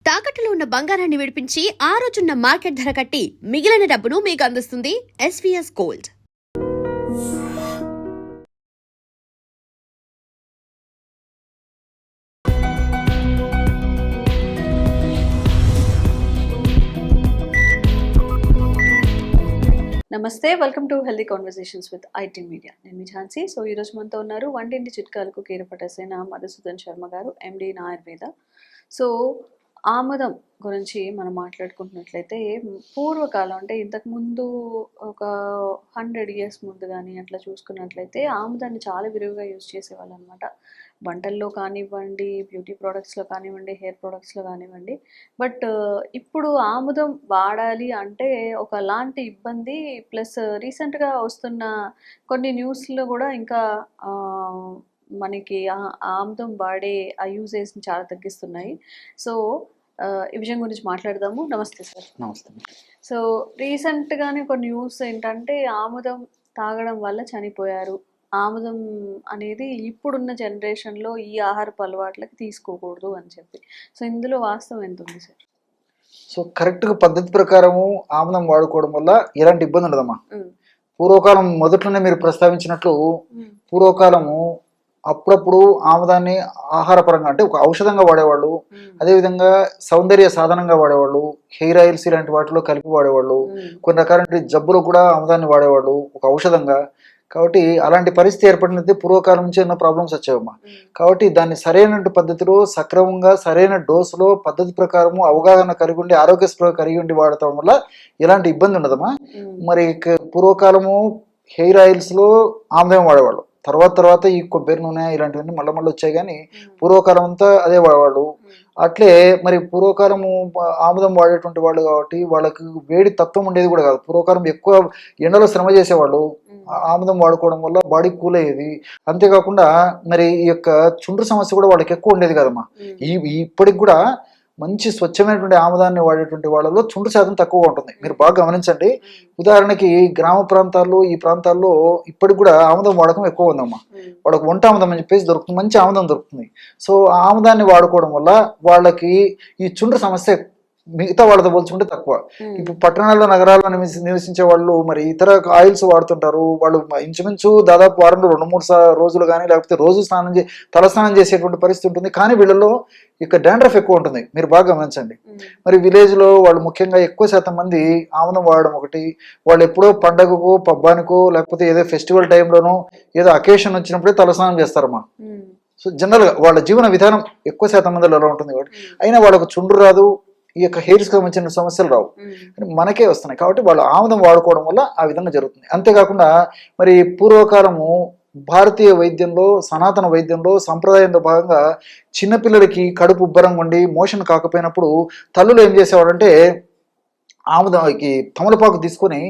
తాకట్టులో ఉన్న బంగారాన్ని విడిపించి ఆ రోజున్న మార్కెట్ ధర కట్టి మిగిలిన డబ్బును మీకు అందిస్తుంది ఎస్వీఎస్ గోల్డ్. నమస్తే, welcome to healthy conversations with IT media. నేను మీ ఝాన్సీ. సో ఈరోజు మనతో ఉన్నారు వంటింటి చిట్కాలకు కీరపట్టేసిన మధుసూదన్ శర్మ గారు, ఎండి ఇన్ ఆయుర్వేద. సో ఆముదం గురించి మనం మాట్లాడుకుంటున్నట్లయితే పూర్వకాలం అంటే ఇంతకుముందు ఒక 100 years ముందు కానీ అట్లా చూసుకున్నట్లయితే ఆముదాన్ని చాలా విరివిగా యూజ్ చేసేవాళ్ళు అనమాట. వంటల్లో కానివ్వండి, బ్యూటీ ప్రోడక్ట్స్లో కానివ్వండి, హెయిర్ ప్రోడక్ట్స్లో కానివ్వండి. బట్ ఇప్పుడు ఆముదం వాడాలి అంటే ఒకలాంటి ఇబ్బంది, ప్లస్ రీసెంట్గా వస్తున్న కొన్ని న్యూస్లో కూడా ఇంకా మనకి ఆముదం వాడే ఆ యూజేజ్ని చాలా తగ్గిస్తున్నాయి. సో ఈ విషయం గురించి మాట్లాడదాము. నమస్తే సార్. నమస్తే. సో రీసెంట్గానే ఒక న్యూస్ ఏంటంటే ఆముదం తాగడం వల్ల చనిపోయారు. ఆముదం అనేది ఇప్పుడున్న జనరేషన్లో ఈ ఆహారపు అలవాట్లకి తీసుకోకూడదు అని చెప్పి. సో ఇందులో వాస్తవం ఎంత ఉంది సార్? సో కరెక్ట్గా పద్ధతి ప్రకారము ఆముదం వాడుకోవడం వల్ల ఎలాంటి ఇబ్బంది ఉండదమ్మా. పూర్వకాలం మొదట్లోనే మీరు ప్రస్తావించినట్లు పూర్వకాలము అప్పుడప్పుడు ఆముదాన్ని ఆహారపరంగా అంటే ఒక ఔషధంగా వాడేవాళ్ళు, అదేవిధంగా సౌందర్య సాధనంగా వాడేవాళ్ళు, హెయిర్ ఆయిల్స్ ఇలాంటి వాటిలో కలిపి వాడేవాళ్ళు, కొన్ని రకాల జబ్బులు కూడా ఆముదాన్ని వాడేవాళ్ళు ఒక ఔషధంగా. కాబట్టి అలాంటి పరిస్థితి ఏర్పడినది పూర్వకాలం నుంచి ఎన్నో ప్రాబ్లమ్స్ వచ్చాయమ్మా. కాబట్టి దాన్ని సరైన పద్ధతిలో సక్రమంగా సరైన డోసులో పద్ధతి ప్రకారము అవగాహన కలిగి ఉండి ఆరోగ్యస్పృహ కలిగి ఉండి వాడటం వల్ల ఎలాంటి ఇబ్బంది ఉండదమ్మా. మరి పూర్వకాలము హెయిర్ ఆయిల్స్లో ఆముదం వాడేవాళ్ళు, తర్వాత ఈ కొబ్బరి నూనె ఇలాంటివన్నీ మళ్ళీ వచ్చాయి, కానీ పూర్వకాలం అంతా అదే వాడేవాళ్ళు. అట్లే మరి పూర్వకాలము ఆముదం వాడేటువంటి వాళ్ళు కాబట్టి వాళ్ళకి వేడి తత్వం ఉండేది కూడా కాదు. పూర్వకాలం ఎక్కువ ఎండలో శ్రమ చేసేవాళ్ళు, ఆముదం వాడుకోవడం వల్ల బాడీ కూల్ అయ్యేది. అంతేకాకుండా మరి ఈ యొక్క చుండ్రు సమస్య కూడా వాళ్ళకి ఎక్కువ ఉండేది కదమ్మా. ఇప్పటికి కూడా మంచి స్వచ్ఛమైనటువంటి ఆముదాన్ని వాడేటువంటి వాళ్ళలో చుండ్రు శాతం తక్కువగా ఉంటుంది. మీరు బాగా గమనించండి. ఉదాహరణకి గ్రామ ప్రాంతాల్లో ఈ ప్రాంతాల్లో ఇప్పటికి కూడా ఆముదం వాడకం ఎక్కువ ఉందమ్మా. వాళ్ళకి వంట ఆముదం అని చెప్పేసి దొరుకుతుంది, మంచి ఆముదం దొరుకుతుంది. సో ఆ ఆముదాన్ని వాడుకోవడం వల్ల వాళ్ళకి ఈ చుండ్రు సమస్య మిగతా వాళ్ళతో పోల్చుకుంటే తక్కువ. ఇప్పుడు పట్టణాల్లో నగరాల్లో నివసించే వాళ్ళు మరి ఇతర ఆయిల్స్ వాడుతుంటారు. వాళ్ళు ఇంచుమించు దాదాపు వారంలో 2-3 రోజులు కానీ లేకపోతే రోజు తలస్నానం చేసేటువంటి పరిస్థితి ఉంటుంది. కానీ వీళ్ళలో ఇక డాండ్రఫ్ ఎక్కువ ఉంటుంది. మీరు బాగా గమనించండి. మరి విలేజ్లో వాళ్ళు ముఖ్యంగా ఎక్కువ శాతం మంది ఆముదం వాడడం ఒకటి, వాళ్ళు ఎప్పుడో పండగకో పబ్బానికో లేకపోతే ఏదో ఫెస్టివల్ టైంలోనో ఏదో అకేషన్ వచ్చినప్పుడే తలస్నానం చేస్తారమ్మా. సో జనరల్గా వాళ్ళ జీవన విధానం ఎక్కువ శాతం మందిలో ఎలా ఉంటుంది కాబట్టి అయినా వాళ్ళకు చుండ్రు రాదు, ఈ యొక్క హెయిర్స్కి సంబంధించిన సమస్యలు రావు, మనకే వస్తున్నాయి. కాబట్టి వాళ్ళు ఆముదం వాడుకోవడం వల్ల ఆ విధంగా జరుగుతుంది. అంతేకాకుండా మరి పూర్వకాలము భారతీయ వైద్యంలో సనాతన వైద్యంలో సంప్రదాయంలో భాగంగా చిన్నపిల్లలకి కడుపు ఉబ్బరంగా ఉండి మోషన్ కాకపోయినప్పుడు తల్లులు ఏం చేసేవాడంటే ఆముదంకి తమలపాకు తీసుకొని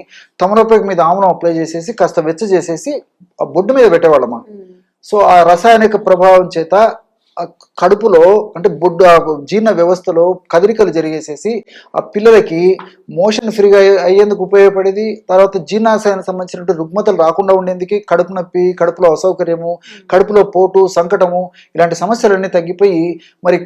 తమలపాకు మీద ఆముదం అప్లై చేసేసి కాస్త వెచ్చ చేసేసి ఆ బొడ్డు మీద పెట్టేవాళ్ళమ్మా. సో ఆ రసాయనిక ప్రభావం చేత కడుపులో అంటే బొడ్డు జీర్ణ వ్యవస్థలో కదలికలు జరిగేసేసి ఆ పిల్లలకి మోషన్ ఫ్రీగా అయ్యేందుకు ఉపయోగపడేది. తర్వాత జీర్ణాశయానికి సంబంధించినటువంటి రుగ్మతలు రాకుండా ఉండేందుకు కడుపు నొప్పి, కడుపులో అసౌకర్యము, కడుపులో పోటు, సంకటము ఇలాంటి సమస్యలన్నీ తగ్గిపోయి మరి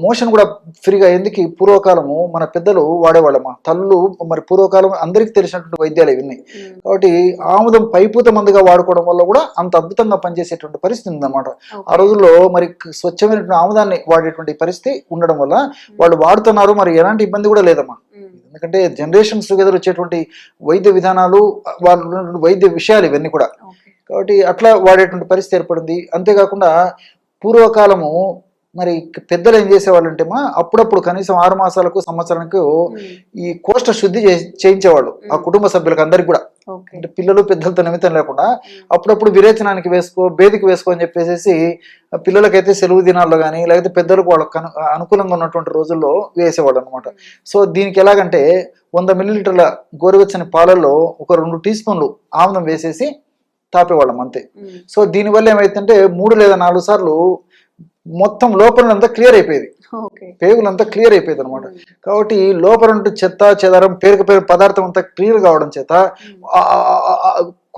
మోషన్ కూడా ఫ్రీగా అయ్యేందుకు పూర్వకాలము మన పెద్దలు వాడేవాళ్ళమ్మా. తల్లు మరి పూర్వకాలం అందరికీ తెలిసినటువంటి వైద్యాలు ఇవన్నీ. కాబట్టి ఆముదం పైపూత మందుగా వాడుకోవడం వల్ల కూడా అంత అద్భుతంగా పనిచేసేటువంటి పరిస్థితి ఉందన్నమాట. ఆ రోజుల్లో మరి స్వచ్ఛమైనటువంటి ఆముదాన్ని వాడేటువంటి పరిస్థితి ఉండడం వల్ల వాళ్ళు వాడుతున్నారు. మరి ఎలాంటి ఇబ్బంది కూడా లేదమ్మా. ఎందుకంటే జనరేషన్స్ టుగెదర్ వచ్చేటువంటి వైద్య విధానాలు, వాళ్ళు వైద్య విషయాలు ఇవన్నీ కూడా. కాబట్టి అట్లా వాడేటువంటి పరిస్థితి ఏర్పడింది. అంతేకాకుండా పూర్వకాలము మరి పెద్దలు ఏం చేసేవాళ్ళు అంటే అప్పుడప్పుడు కనీసం 6 మాసాలకు సంవత్సరానికి ఈ కోష్ట శుద్ధి చేయించేవాళ్ళు ఆ కుటుంబ సభ్యులకు అందరికి కూడా. అంటే పిల్లలు పెద్దలతో నిమిత్తం లేకుండా అప్పుడప్పుడు విరేచనానికి వేసుకో, బేదికి వేసుకో అని చెప్పేసి పిల్లలకైతే సెలవు దినాల్లో కానీ లేకపోతే పెద్దలకు వాళ్ళకు అనుకూలంగా ఉన్నటువంటి రోజుల్లో వేసేవాళ్ళు అనమాట. సో దీనికి ఎలాగంటే 100 ml గోరువెచ్చని పాలల్లో ఒక 2 టీ స్పూన్లు ఆముదం వేసేసి తాపేవాళ్ళం అంతే. సో దీనివల్ల ఏమైతుందంటే 3 లేదా 4 సార్లు మొత్తం లోపలంతా క్లియర్ అయిపోయేది, పేగులంతా క్లియర్ అయిపోయేది అనమాట. కాబట్టి లోపల చెత్త చెదారం పేరుకు పదార్థం అంతా క్లియర్ కావడం చేత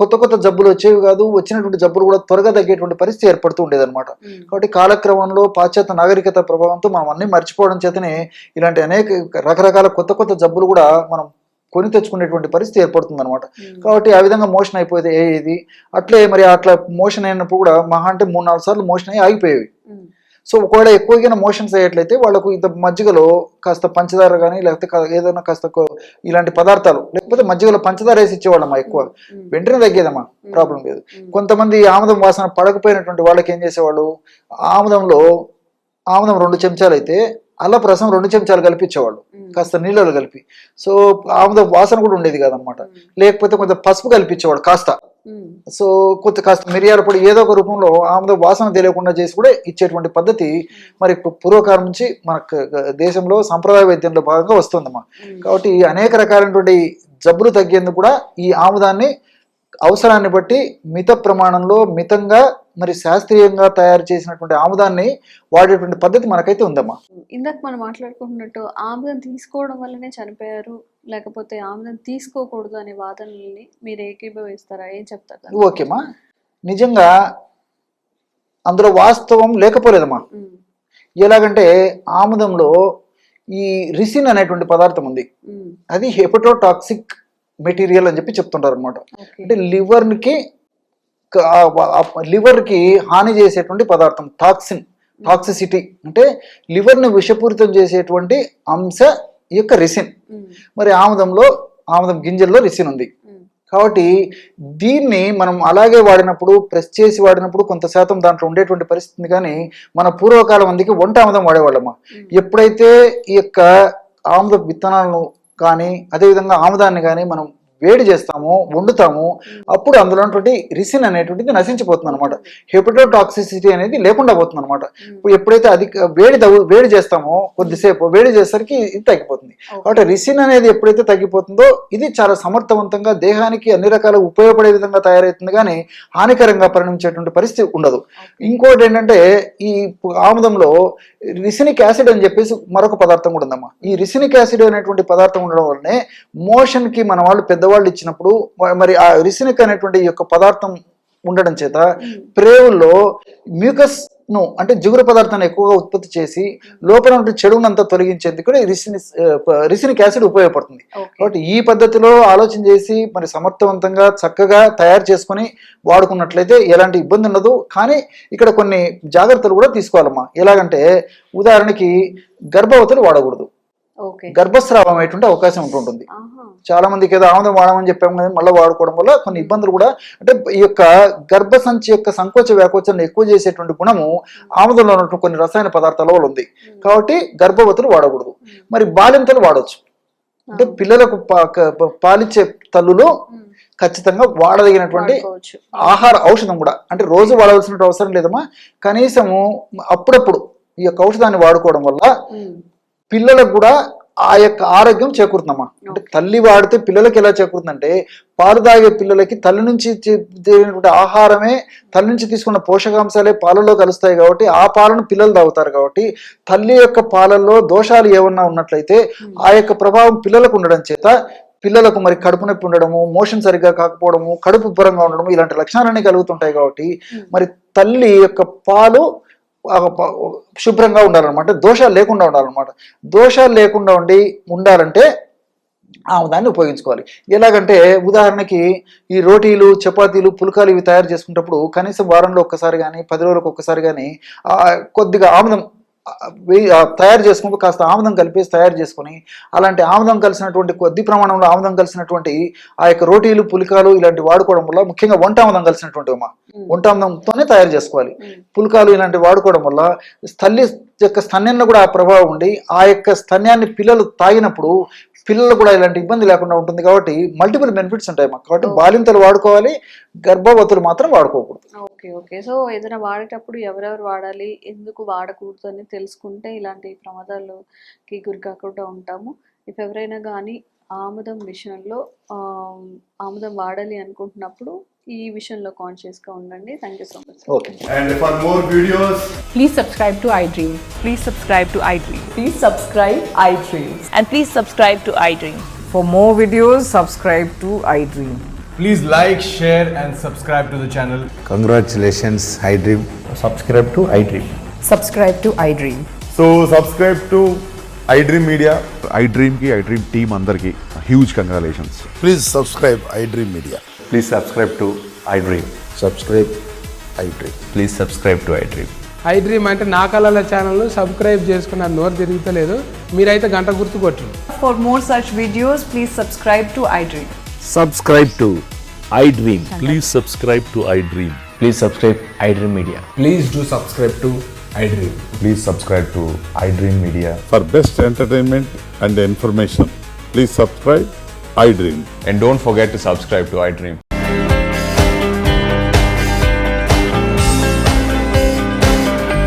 కొత్త కొత్త జబ్బులు వచ్చేవి కాదు, వచ్చినటువంటి జబ్బులు కూడా త్వరగా తగ్గేటువంటి పరిస్థితి ఏర్పడుతూ ఉండేది అనమాట. కాబట్టి కాలక్రమంలో పాశ్చాత్య నాగరికత ప్రభావంతో మనం అన్ని మర్చిపోవడం చేతనే ఇలాంటి అనేక రకరకాల కొత్త కొత్త జబ్బులు కూడా మనం కొని తెచ్చుకునేటువంటి పరిస్థితి ఏర్పడుతుంది అనమాట. కాబట్టి ఆ విధంగా మోషన్ అయిపోతే ఇది అట్లే మరి అట్లా మోషన్ అయినప్పుడు కూడా మహా అంటే 3-4 సార్లు మోషన్ అయ్యి ఆగిపోయేవి. సో ఒకవేళ ఎక్కువగా మోషన్స్ అయ్యేట్లయితే వాళ్ళకు ఇంత మజ్జిగలో కాస్త పంచదార కానీ లేకపోతే ఏదైనా కాస్త ఇలాంటి పదార్థాలు లేకపోతే మజ్జిగలో పంచదార వేసి ఇచ్చేవాళ్ళమ్మా, ఎక్కువ వెంటనే తగ్గేదమ్మా, ప్రాబ్లం లేదు. కొంతమంది ఆముదం వాసన పడకపోయినటువంటి వాళ్ళకి ఏం చేసేవాళ్ళు, ఆముదం 2 చెంచాలు అయితే అల్లపు రసం 2 చెంచాలు కలిపించేవాళ్ళు కాస్త నీళ్ళలో కలిపి. సో ఆముదం వాసన కూడా ఉండేది కాదనమాట. లేకపోతే కొంచెం పసుపు కలిపించేవాడు కాస్త. సో కాస్త మిరియాల పొడి ఏదో ఒక రూపంలో ఆముదం వాసన తెలియకుండా చేసి కూడా ఇచ్చేటువంటి పద్ధతి మరి పూర్వకాలం నుంచి మన దేశంలో సంప్రదాయ వైద్యంలో భాగంగా వస్తుందమ్మా. కాబట్టి అనేక రకాలైనటువంటి జబ్బులు తగ్గేందుకు కూడా ఈ ఆముదాన్ని అవసరాన్ని బట్టి మిత ప్రమాణంలో మితంగా మరి శాస్త్రీయంగా తయారు చేసినటువంటి ఆముదాన్ని వాడేటువంటి పద్ధతి మనకైతే ఉందమ్మా. ఇందాక మనం మాట్లాడుకుంటున్నట్టు ఆముదం తీసుకోవడం వల్లనే చనిపోయారు, లేకపోతే ఆముదం తీసుకోకూడదు అనే వాదనల్ని మీరు ఏకీభవిస్తారా, ఏం చెప్తారు? ఓకేమ్మా, నిజంగా అందులో వాస్తవం లేకపోలేదమ్మా. ఎలాగంటే ఆముదంలో ఈ రిసిన్ అనేటువంటి పదార్థం ఉంది, అది హెపటోటాక్సిక్ మెటీరియల్ అని చెప్పి చెప్తుంటారు అనమాట. అంటే లివర్కి హాని చేసేటువంటి పదార్థం టాక్సిసిటీ, అంటే లివర్ని విషపూరితం చేసేటువంటి అంశ ఈ యొక్క రిసిన్. మరి ఆముదం గింజల్లో రిసిన్ ఉంది. కాబట్టి దీన్ని మనం అలాగే వాడినప్పుడు, ప్రెస్ చేసి వాడినప్పుడు కొంత శాతం దాంట్లో ఉండేటువంటి పరిస్థితి. కానీ మన పూర్వకాలం మందికి వంట ఆముదం వాడేవాళ్ళమ్మా. ఎప్పుడైతే ఈ యొక్క ఆముద విత్తనాలను కానీ అదేవిధంగా ఆముదాన్ని కానీ మనం వేడి చేస్తామో, వండుతాము, అప్పుడు అందులో ఉన్నటువంటి రిసిన్ అనేటువంటిది నశించిపోతుంది అనమాట. హెపటోటాక్సిసిటీ అనేది లేకుండా పోతుంది అనమాట. ఇప్పుడు ఎప్పుడైతే వేడి చేస్తామో కొద్దిసేపు వేడి చేసరికి ఇది తగ్గిపోతుంది. కాబట్టి రిసిన్ అనేది ఎప్పుడైతే తగ్గిపోతుందో ఇది చాలా సమర్థవంతంగా దేహానికి అన్ని రకాల ఉపయోగపడే విధంగా తయారవుతుంది, కానీ హానికరంగా పరిణమించేటువంటి పరిస్థితి ఉండదు. ఇంకోటి ఏంటంటే ఈ ఆముదంలో రిసినిక్ యాసిడ్ అని చెప్పేసి మరొక పదార్థం కూడా ఉందమ్మా. ఈ రిసినిక్ యాసిడ్ అనేటువంటి పదార్థం ఉండడం వల్లనే మోషన్కి మన వాళ్ళు పెద్దవాళ్ళు ఇచ్చినప్పుడు మరి ఆ రిసినిక్ అనేటువంటి యొక్క పదార్థం ఉండడం చేత ప్రేవుల్లో మ్యూకస్ ను అంటే జిగురు పదార్థాన్ని ఎక్కువగా ఉత్పత్తి చేసి లోపల ఉంటే చెడునంతా తొలగించేందుకు కూడా రిసినిక్ యాసిడ్ ఉపయోగపడుతుంది. కాబట్టి ఈ పద్ధతిలో ఆలోచన చేసి మరి సమర్థవంతంగా చక్కగా తయారు చేసుకుని వాడుకున్నట్లయితే ఎలాంటి ఇబ్బంది ఉండదు. కానీ ఇక్కడ కొన్ని జాగ్రత్తలు కూడా తీసుకోవాలమ్మా. ఎలాగంటే ఉదాహరణకి గర్భవతులు వాడకూడదు, గర్భస్రావం అయ్యేటువంటి అవకాశం ఉంటుంటుంది. చాలా మందికి ఏదో ఆముదం వాడమని చెప్పాము కదా, మళ్ళీ వాడుకోవడం వల్ల కొన్ని ఇబ్బందులు కూడా, అంటే ఈ యొక్క గర్భసంచి యొక్క సంకోచ వ్యాకోచాలను ఎక్కువ చేసేటువంటి గుణము ఆముదంలో ఉన్నటువంటి కొన్ని రసాయన పదార్థాల వల్ల ఉంది. కాబట్టి గర్భవతులు వాడకూడదు. మరి బాలింతలు వాడవచ్చు. అంటే పిల్లలకు పాలిచ్చే తల్లులు ఖచ్చితంగా వాడదగినటువంటి ఆహార ఔషధం కూడా, అంటే రోజు వాడవలసిన అవసరం లేదమ్మా, కనీసము అప్పుడప్పుడు ఈ యొక్క ఔషధాన్ని వాడుకోవడం వల్ల పిల్లలకు కూడా ఆ యొక్క ఆరోగ్యం చేకూరుతుందమ్మా. అంటే తల్లి వాడితే పిల్లలకి ఎలా చేకూరుతుందంటే, పాలు తాగే పిల్లలకి తల్లి నుంచి చేరినటువంటి ఆహారమే, తల్లి నుంచి తీసుకున్న పోషకాంశాలే పాలలో కలుస్తాయి. కాబట్టి ఆ పాలను పిల్లలు తాగుతారు. కాబట్టి తల్లి యొక్క పాలల్లో దోషాలు ఏమన్నా ఉన్నట్లయితే ఆ యొక్క ప్రభావం పిల్లలకు ఉండడం చేత పిల్లలకు మరి కడుపు నొప్పి ఉండడము, మోషన్ సరిగ్గా కాకపోవడము, కడుపు ఉబ్బరంగా ఉండడము, ఇలాంటి లక్షణాలన్నీ కలుగుతుంటాయి. కాబట్టి మరి తల్లి యొక్క పాలు శుభ్రంగా ఉండాలన్నమాట, దోషాలు లేకుండా ఉండాలన్నమాట. దోషాలు లేకుండా ఉండాలంటే ఆముదాన్ని ఉపయోగించుకోవాలి. ఎలాగంటే ఉదాహరణకి ఈ రోటీలు, చపాతీలు, పుల్కాలు ఇవి తయారు చేసుకునేటప్పుడు కనీసం వారంలో ఒక్కసారి కానీ 10 రోజులకు ఒక్కసారి కానీ కొద్దిగా ఆముదం తయారు చేసుకున్నప్పుడు కాస్త ఆముదం కలిపేసి తయారు చేసుకుని, అలాంటి ఆముదం కలిసినటువంటి కొద్ది ప్రమాణంలో ఆముదం కలిసినటువంటి ఆ యొక్క రోటీలు, పులికాలు ఇలాంటి వాడుకోవడం వల్ల, ముఖ్యంగా వంట ఆముదం కలిసినటువంటి వంట ఆముదంతోనే తయారు చేసుకోవాలి. పులికాలు ఇలాంటివి వాడుకోవడం వల్ల తల్లి యొక్క స్తన్యంలో కూడా ఆ ప్రభావం ఉండి ఆ యొక్క స్తన్యాన్ని పిల్లలు తాగినప్పుడు పిల్లలు కూడా ఇలాంటి ఇబ్బంది లేకుండా ఉంటుంది. కాబట్టి మల్టిపుల్ బెనిఫిట్స్ ఉంటాయి మాకు. కాబట్టి బాలింతలు వాడుకోవాలి, గర్భవతులు మాత్రం వాడుకోకూడదు. ఓకే. సో ఏదైనా వాడేటప్పుడు ఎవరెవరు వాడాలి, ఎందుకు వాడకూడదు అని తెలుసుకుంటే ఇలాంటి ప్రమాదాలకి గురి కాకుండా ఉంటాము. ఇఫ్ ఎవరైనా కానీ ఆముదం విషయంలో ఆముదం వాడాలి అనుకుంటున్నప్పుడు ఈ విషయంలో కాన్షియస్గా ఉండండి. Thank you so much. Okay. And for more videos, please subscribe to iDream. Please subscribe to iDream. Please subscribe iDream. And please subscribe to iDream. For more videos, subscribe to iDream. Please like, share, and subscribe to the channel. Congratulations, iDream. Subscribe to iDream. Subscribe to iDream. So subscribe to iDream Media. iDream ki iDream team అందరికి huge congratulations. Please subscribe iDream Media. Please subscribe to iDream. Subscribe iDream. Please subscribe to iDream. iDream అంటే నా కళల channel subscribe చేసుకున్న నోరు తిరుగుతలేదు, మీరైతే గంట గుర్తు కొట్టు. For more such videos, please subscribe to iDream. Subscribe to iDream. Please subscribe to iDream. Please subscribe iDream Media. Please do subscribe to iDream. Please subscribe to iDream Media. For best entertainment and information, please subscribe iDream. And don't forget to subscribe to iDream.